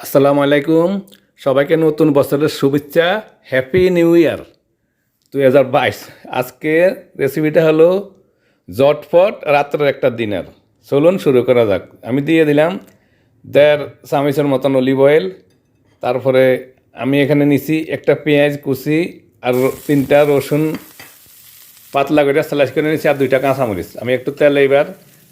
আসসালামু আলাইকুম। সবাইকে নতুন বছরের শুভেচ্ছা। Happy new year 2022। আজকে রেসিপিটা হলো ঝটপট রাত্রের একটা ডিনার। চলুন শুরু করা যাক। আমি দিয়ে দিলাম 1.5 চামচের মতন অলিভ অয়েল। তারপরে আমি এখানে নিছি একটা পেঁয়াজ কুচি আর 3টা রসুন পাতলা করে স্লাইস করে নিচ্ছি আর 2টা কাঁচামরিচ। আমি একটু তেল এবার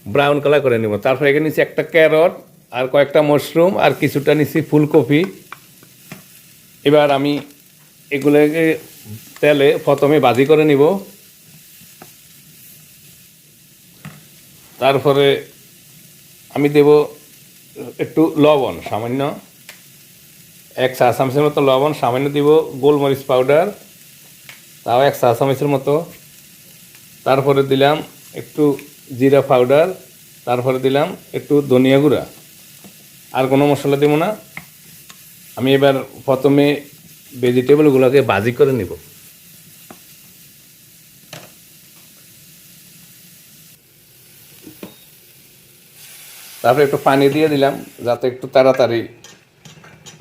ব্রাউন কালার করে নেব। তারপরে এখানে নিচ্ছি একটা ক্যারট আর কয়েকটা মাশরুম আর কিছুটা নিচ্ছি ফুলকপি। এবার আমি এগুলোকে তেলে প্রথমে ভাজি করে নিব। তারপরে আমি দেব একটু লবণ, সামান্য 1 চা চামচের মতো লবণ, সামান্য দিব গোলমরিচ পাউডার, তাও 1 চা চামচের মতো। তারপরে দিলাম একটু জিরা পাউডার, তারপরে দিলাম একটু ধনিয়া গুঁড়া। আর কোনো মশলা দেব না। আমি এবার প্রথমে ভেজিটেবলগুলোকে ভাজি করে নিব। তারপরে একটু পানি দিয়ে দিলাম যাতে একটু তাড়াতাড়ি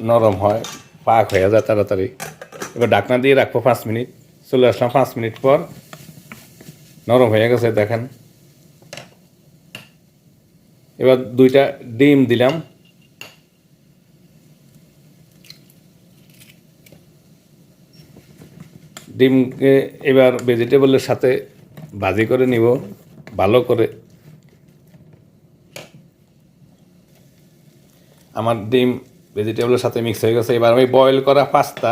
নরম হয়, পাক হয়ে যায় তাড়াতাড়ি। এবার ঢাকনা দিয়ে রাখবো 5 মিনিট। চলে আসলাম 5 মিনিট পর, নরম হয়ে গেছে দেখেন। এবার 2টা ডিম দিলাম। ডিমকে এবার ভেজিটেবলের সাথে ভাজি করে নিব ভালো করে। আমার ডিম ভেজিটেবলের সাথে মিক্স হয়ে গেছে। এবার আমি বয়েল করা পাস্তা,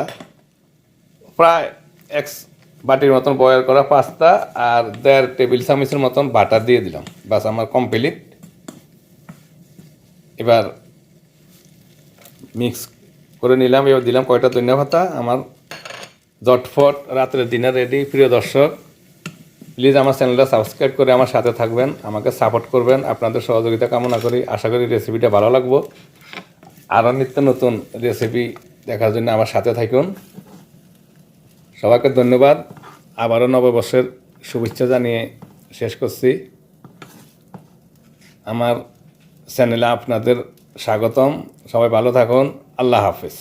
প্রায় 1 বাটির মতন বয়েল করা পাস্তা আর 1.5 টেবিল চামচের মতন বাটার দিয়ে দিলাম। বাস আমার কমপ্লিট। এবার মিক্স করে নিলাম। এবার দিলাম কয়টা ধনিয়া পাতা। আমার ঝটপট রাত্রের ডিনার রেডি। প্রিয় দর্শক, প্লিজ আমার চ্যানেলটা সাবস্ক্রাইব করে আমার সাথে থাকবেন, আমাকে সাপোর্ট করবেন। আপনাদের সহযোগিতা কামনা করি। আশা করি রেসিপিটা ভালো লাগবে। আরও নিত্য নতুন রেসিপি দেখার জন্য আমার সাথে থাকুন। সবাইকে ধন্যবাদ। আবারও নববর্ষের শুভেচ্ছা জানিয়ে শেষ করছি। আমার চ্যানেলে আপনাদের স্বাগতম। সবাই ভালো থাকুন। আল্লাহ হাফেজ।